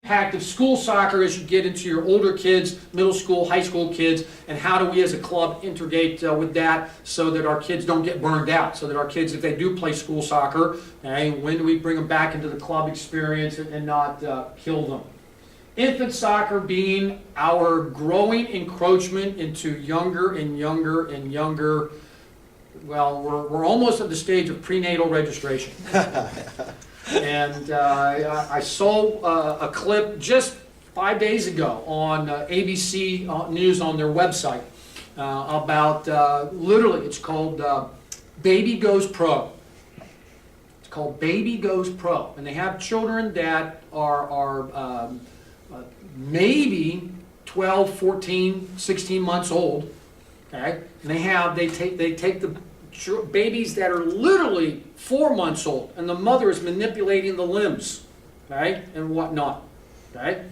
impact of school soccer as you get into your older kids, middle school, high school kids, and how do we as a club integrate with that so that our kids don't get burned out, so that our kids, if they do play school soccer, when do we bring them back into the club experience and not kill them? Infant soccer being our growing encroachment into younger and younger and younger. Well, we're almost at the stage of prenatal registration. And I saw a clip just 5 days ago on ABC News on their website about literally, it's called Baby Goes Pro. It's called Baby Goes Pro. And they have children that are maybe 12, 14, 16 months old. Okay? And they take the babies that are literally 4 months old, and the mother is manipulating the limbs, okay, and whatnot, okay,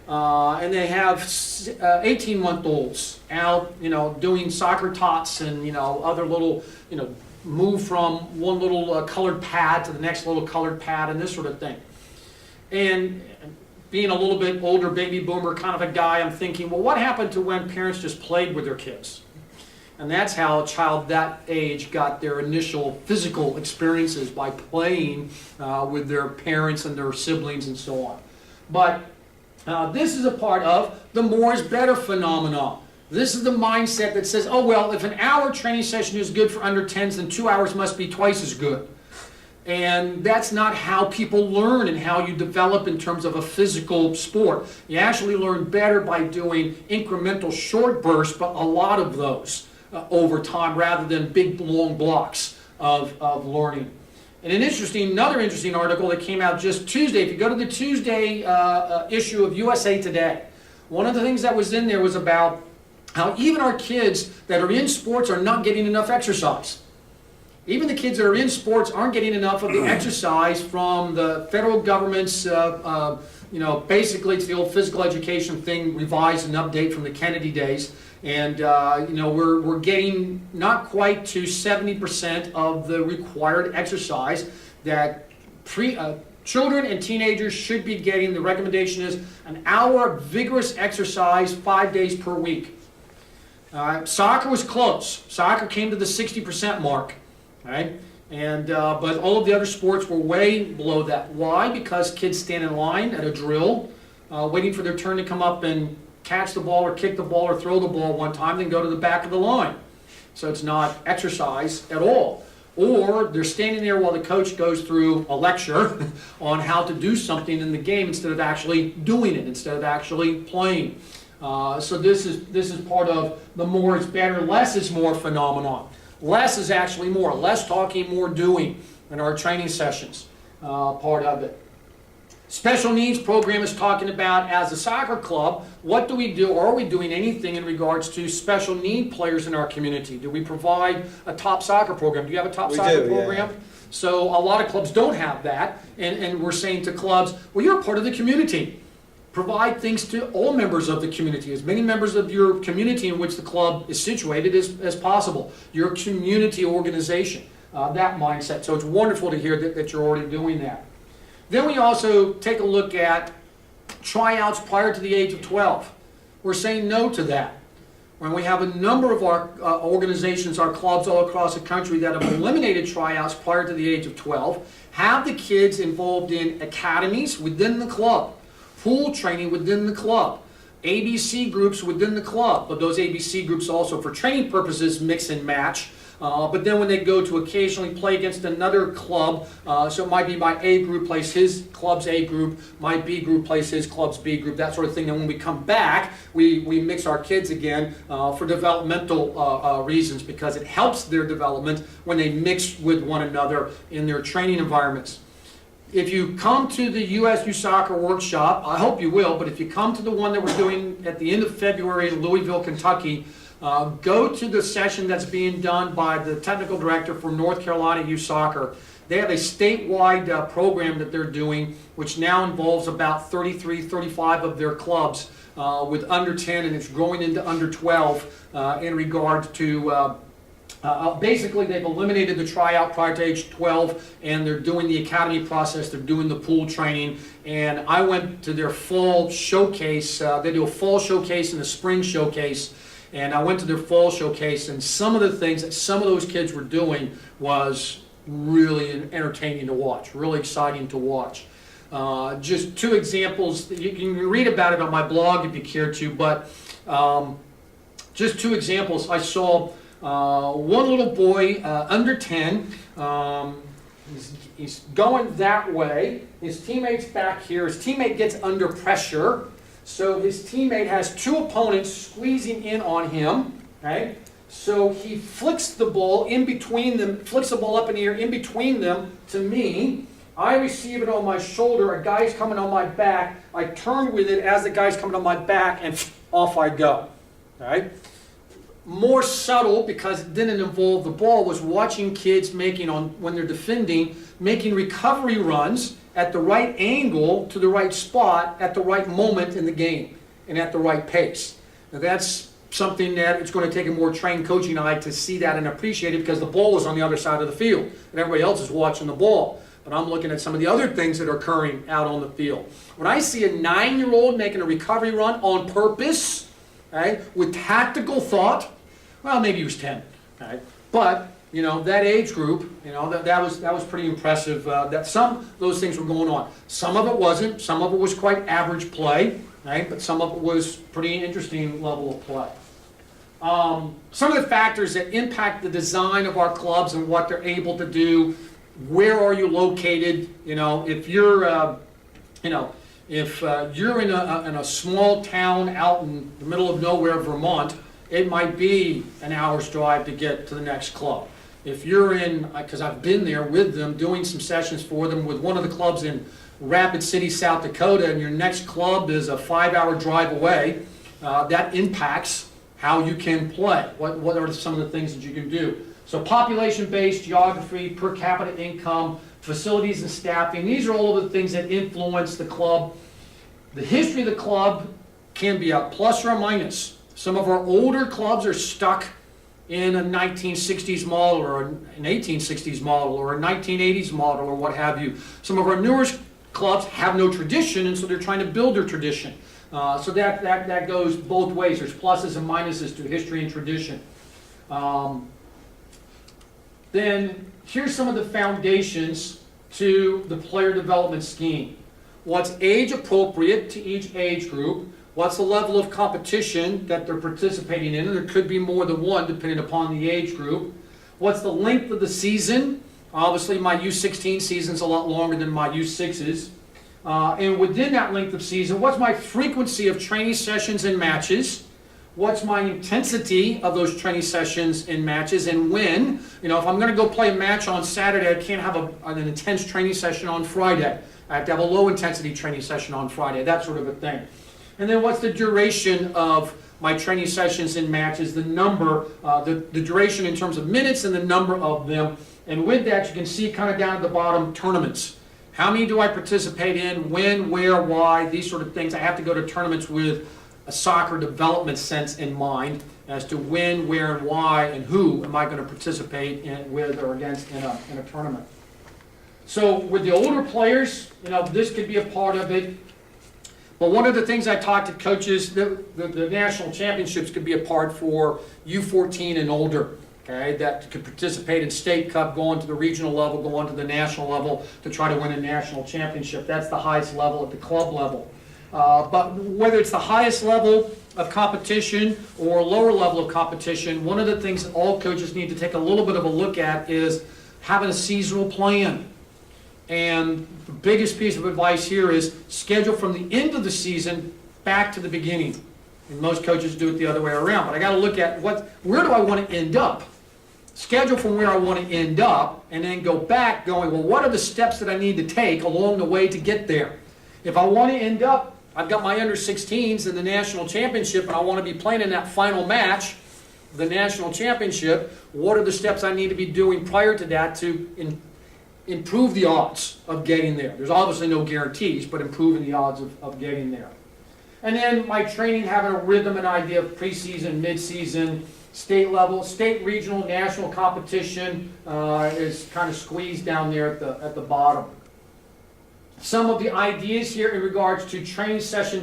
and they have 18-month-olds out, doing soccer tots and other little, move from one little colored pad to the next little colored pad and this sort of thing. And being a little bit older baby boomer kind of a guy, I'm thinking, well, what happened to when parents just played with their kids? And that's how a child that age got their initial physical experiences, by playing with their parents and their siblings and so on. But this is a part of the more is better phenomenon. This is the mindset that says, oh, well, if an hour training session is good for under 10s, then 2 hours must be twice as good. And that's not how people learn and how you develop in terms of a physical sport. You actually learn better by doing incremental short bursts, but a lot of those. Over time, rather than big long blocks of learning. And another interesting article that came out just Tuesday, if you go to the Tuesday issue of USA Today, one of the things that was in there was about how even our kids that are in sports are not getting enough exercise. Even the kids that are in sports aren't getting enough of the exercise from the federal government's, basically it's the old physical education thing revised and update from the Kennedy days. And we're getting not quite to 70% of the required exercise that children and teenagers should be getting. The recommendation is an hour of vigorous exercise 5 days per week. Soccer was close. Soccer came to the 60% mark. Right? And but all of the other sports were way below that. Why? Because kids stand in line at a drill, waiting for their turn to come up and catch the ball or kick the ball or throw the ball one time, then go to the back of the line. So it's not exercise at all. Or they're standing there while the coach goes through a lecture on how to do something in the game instead of actually doing it, instead of actually playing. So this is part of the more is better, less is more phenomenon. Less is actually more. Less talking, more doing in our training sessions, part of it. Special needs program is talking about, as a soccer club, what do we do, or are we doing anything in regards to special need players in our community? Do we provide a top soccer program? Do you have a top soccer program? Yeah. So a lot of clubs don't have that, and we're saying to clubs, well, you're a part of the community. Provide things to all members of the community, as many members of your community in which the club is situated as possible. Your community organization, that mindset. So it's wonderful to hear that you're already doing that. Then we also take a look at tryouts prior to the age of 12. We're saying no to that. When we have a number of our organizations, our clubs all across the country that have eliminated tryouts prior to the age of 12, have the kids involved in academies within the club, pool training within the club, ABC groups within the club, but those ABC groups also for training purposes mix and match. But then when they go to occasionally play against another club, so it might be my A group plays his club's A group, my B group plays his club's B group, that sort of thing. And when we come back, we mix our kids again for developmental reasons, because it helps their development when they mix with one another in their training environments. If you come to the USU Soccer Workshop, I hope you will, but if you come to the one that we're doing at the end of February in Louisville, Kentucky, go to the session that's being done by the technical director from North Carolina Youth Soccer. They have a statewide program that they're doing, which now involves about 33, 35 of their clubs with under 10, and it's growing into under 12 in regard to Basically, they've eliminated the tryout prior to age 12, and they're doing the academy process, they're doing the pool training, and I went to their fall showcase. They do a fall showcase and a spring showcase, and I went to their fall showcase, and some of the things that some of those kids were doing was really entertaining to watch, really exciting to watch. Just two examples. You can read about it on my blog if you care to, but just two examples. I saw one little boy, under 10, he's going that way. His teammate's back here. His teammate gets under pressure. So his teammate has two opponents squeezing in on him. Okay? So he flicks the ball in between them, flicks the ball up in the air in between them to me. I receive it on my shoulder. A guy's coming on my back. I turn with it as the guy's coming on my back, and off I go. All right? More subtle, because it didn't involve the ball, was watching kids making, when they're defending, making recovery runs at the right angle to the right spot at the right moment in the game and at the right pace. Now that's something that it's going to take a more trained coaching eye to see that and appreciate it, because the ball is on the other side of the field and everybody else is watching the ball. But I'm looking at some of the other things that are occurring out on the field. When I see a 9-year-old making a recovery run on purpose, right, with tactical thought, well, maybe he was 10, right? But you know, that age group, you know, that was pretty impressive. That some of those things were going on. Some of it wasn't. Some of it was quite average play, right? But some of it was pretty interesting level of play. Some of the factors that impact the design of our clubs and what they're able to do. Where are you located? You know, if you're, if you're in a small town out in the middle of nowhere, Vermont, it might be an hour's drive to get to the next club. If you're in, because I've been there with them, doing some sessions for them with one of the clubs in Rapid City, South Dakota, and your next club is a 5-hour drive away, that impacts how you can play. What are some of the things that you can do? So population-based, geography, per capita income, facilities and staffing, these are all of the things that influence the club. The history of the club can be a plus or a minus. Some of our older clubs are stuck in a 1960s model or an 1860s model or a 1980s model or what have you. Some of our newer clubs have no tradition, and so they're trying to build their tradition. So that goes both ways. There's pluses and minuses to history and tradition. Then here's some of the foundations to the player development scheme. What's age appropriate to each age group? What's the level of competition that they're participating in? And there could be more than one depending upon the age group. What's the length of the season? Obviously my U16 season is a lot longer than my U6s. And within that length of season, what's my frequency of training sessions and matches? What's my intensity of those training sessions and matches, and when? You know, if I'm going to go play a match on Saturday, I can't have an intense training session on Friday. I have to have a low intensity training session on Friday, that sort of a thing. And then what's the duration of my training sessions and matches, the number, the duration in terms of minutes and the number of them. And with that, you can see kind of down at the bottom, tournaments. How many do I participate in, when, where, why, these sort of things. I have to go to tournaments with a soccer development sense in mind as to when, where, and why, and who am I going to participate in, with or against in a tournament. So with the older players, you know, this could be a part of it. But one of the things I talk to coaches, the national championships could be a part for U14 and older, okay, that could participate in state cup, go on to the regional level, go on to the national level to try to win a national championship. That's the highest level at the club level. But whether it's the highest level of competition or lower level of competition, one of the things that all coaches need to take a little bit of a look at is having a seasonal plan. And the biggest piece of advice here is schedule from the end of the season back to the beginning. And most coaches do it the other way around. But I got to look at where do I want to end up? Schedule from where I want to end up, and then go back going, well, what are the steps that I need to take along the way to get there? If I want to end up, I've got my under 16s in the national championship, and I want to be playing in that final match, the national championship, what are the steps I need to be doing prior to that to improve the odds of getting there? There's obviously no guarantees, but improving the odds of getting there. And then my training, having a rhythm and idea of preseason, midseason, state level, state, regional, national competition is kind of squeezed down there at the bottom. Some of the ideas here in regards to training session